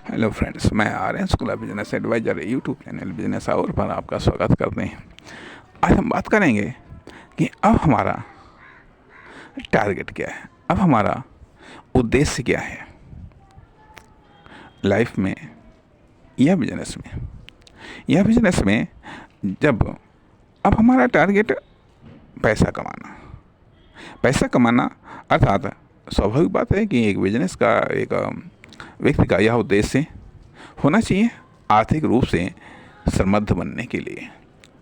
Hello friends, मैं Aryan Shukla business advisor YouTube channel business hour पर आपका स्वागत करते हैं। आज हम बात करेंगे कि अब हमारा टारगेट क्या है, अब हमारा उद्देश्य क्या है लाइफ में या बिजनेस में। जब अब हमारा टारगेट पैसा कमाना अर्थात स्वाभाविक बात है कि एक बिजनेस का एक व्यक्ति का यह उद्देश्य होना चाहिए आर्थिक रूप से समृद्ध बनने के लिए,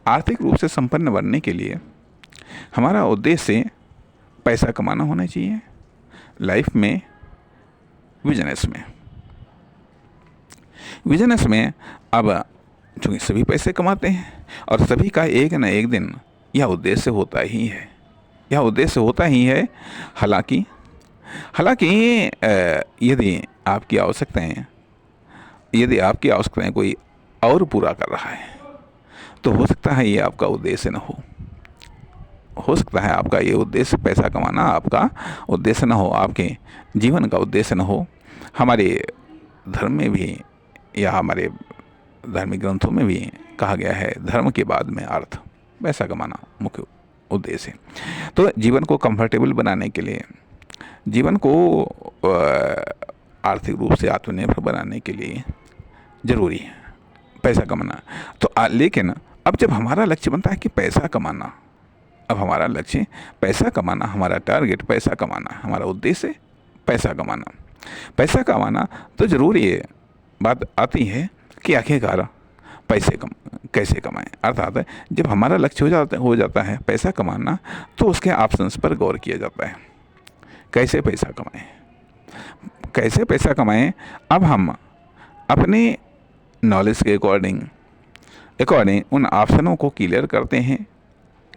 आर्थिक रूप से संपन्न बनने के लिए हमारा उद्देश्य पैसा कमाना होना चाहिए लाइफ में। बिजनेस में अब चूँकि सभी पैसे कमाते हैं और सभी का एक न एक दिन यह उद्देश्य होता ही है। हालांकि यदि आपकी आवश्यकताएं कोई और पूरा कर रहा है तो हो सकता है ये आपका उद्देश्य न हो सकता है आपका ये उद्देश्य पैसा कमाना आपका उद्देश्य न हो, आपके जीवन का उद्देश्य न हो। हमारे धर्म में भी या हमारे धार्मिक ग्रंथों में भी कहा गया है, धर्म के बाद में अर्थ, पैसा कमाना मुख्य उद्देश्य है। तो जीवन को कंफर्टेबल बनाने के लिए, जीवन को आर्थिक रूप से आत्मनिर्भर बनाने के लिए ज़रूरी है पैसा कमाना। तो लेकिन अब जब हमारा लक्ष्य बनता है कि पैसा कमाना, अब हमारा लक्ष्य पैसा कमाना, हमारा टारगेट पैसा कमाना, हमारा उद्देश्य पैसा कमाना, तो ज़रूर ये बात आती है कि आखिरकार पैसे कैसे कमाएं। अर्थात जब हमारा लक्ष्य हो जाता है पैसा कमाना, तो उसके ऑप्शंस पर गौर किया जाता है। कैसे पैसा कमाएं। अब हम अपने नॉलेज के अकॉर्डिंग उन ऑप्शनों को क्लियर करते हैं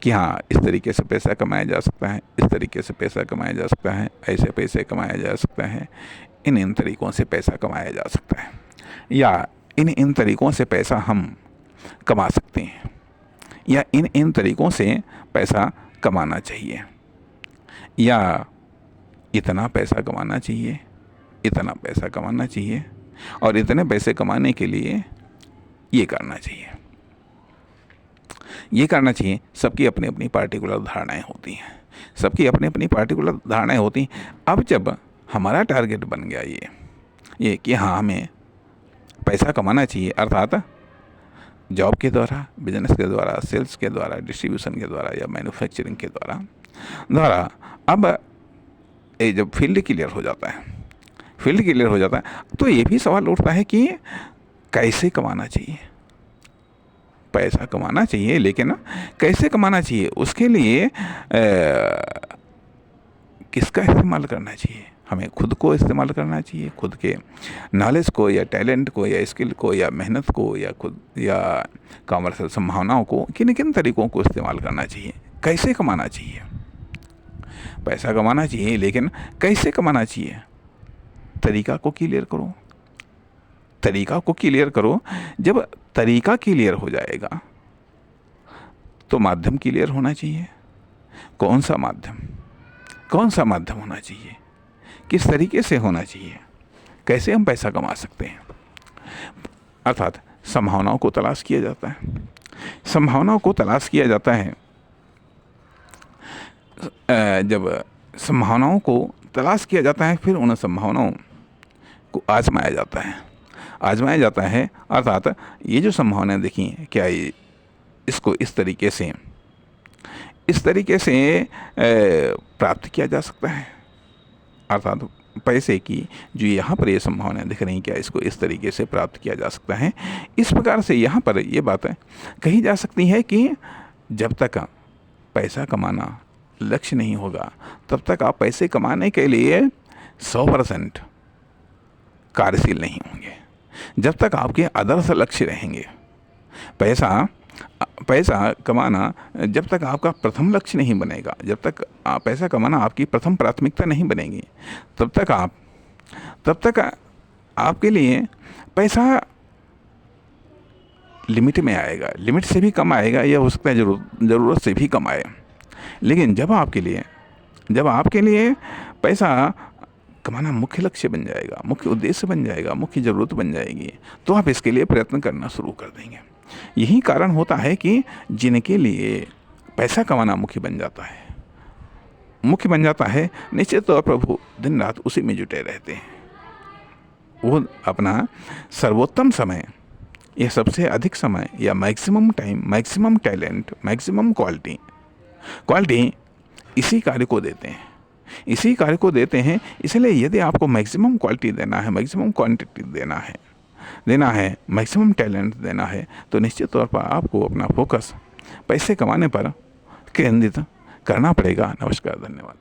कि हाँ, इस तरीके से पैसा कमाया जा सकता है, इस तरीके से पैसा कमाया जा सकता है, ऐसे पैसे कमाया जा सकता है, इन तरीक़ों से पैसा कमाया जा सकता है, या इन तरीक़ों से पैसा हम कमा सकते हैं, या इन तरीक़ों से पैसा कमाना चाहिए, या इतना पैसा कमाना चाहिए और इतने पैसे कमाने के लिए ये करना चाहिए। सबकी अपनी अपनी पार्टिकुलर धारणाएं होती हैं। अब जब हमारा टारगेट बन गया ये कि हाँ, हमें पैसा कमाना चाहिए, अर्थात जॉब के द्वारा, बिजनेस के द्वारा, सेल्स के द्वारा, डिस्ट्रीब्यूशन के द्वारा या मैन्युफैक्चरिंग के द्वारा अब ये जब फील्ड क्लियर हो जाता है तो ये भी सवाल उठता है कि कैसे कमाना चाहिए। पैसा कमाना चाहिए, लेकिन कैसे कमाना चाहिए, उसके लिए किसका इस्तेमाल करना चाहिए। हमें खुद को इस्तेमाल करना चाहिए, खुद के नॉलेज को या टैलेंट को या स्किल को या मेहनत को या कॉमर्शियल संभावनाओं को, किन तरीक़ों को इस्तेमाल करना चाहिए। कैसे कमाना चाहिए, पैसा कमाना चाहिए, लेकिन कैसे कमाना चाहिए, तरीका को क्लियर करो। जब तरीका क्लियर हो जाएगा तो माध्यम क्लियर होना चाहिए। कौन सा माध्यम होना चाहिए, किस तरीके से होना चाहिए, कैसे हम पैसा कमा सकते हैं। अर्थात संभावनाओं को तलाश किया जाता है। जब संभावनाओं को तलाश किया जाता है, फिर उन संभावनाओं को आजमाया जाता है। अर्थात ये जो संभावनाएं देखी, क्या ये इसको इस तरीके से प्राप्त किया जा सकता है। अर्थात पैसे की जो यहाँ पर ये संभावनाएं दिख रही, क्या इसको इस तरीके से प्राप्त किया जा सकता है। इस प्रकार से यहाँ पर ये बात कही जा सकती है कि जब तक पैसा कमाना लक्ष्य नहीं होगा, तब तक आप पैसे कमाने के लिए 100% कार्यशील नहीं होंगे। जब तक आपके आदर्श लक्ष्य रहेंगे, पैसा कमाना जब तक आपका प्रथम लक्ष्य नहीं बनेगा, जब तक पैसा कमाना आपकी प्रथम प्राथमिकता नहीं बनेगी, तब तक आपके लिए पैसा लिमिट में आएगा, लिमिट से भी कम आएगा, या हो सकता है ज़रूरत से भी कम आए। लेकिन जब आपके लिए पैसा कमाना मुख्य लक्ष्य बन जाएगा, मुख्य उद्देश्य बन जाएगा, मुख्य ज़रूरत बन जाएगी, तो आप इसके लिए प्रयत्न करना शुरू कर देंगे। यही कारण होता है कि जिनके लिए पैसा कमाना मुख्य बन जाता है, निश्चित तौर पर वो दिन रात उसी में जुटे रहते हैं। वो अपना सर्वोत्तम समय या सबसे अधिक समय या maximum time, maximum talent, maximum quality इसी कार्य को देते हैं। इसलिए यदि आपको मैक्सिमम क्वालिटी देना है, मैक्सिमम क्वांटिटी देना है, मैक्सिमम टैलेंट देना है, तो निश्चित तौर पर आपको अपना फोकस पैसे कमाने पर केंद्रित करना पड़ेगा। नमस्कार, धन्यवाद।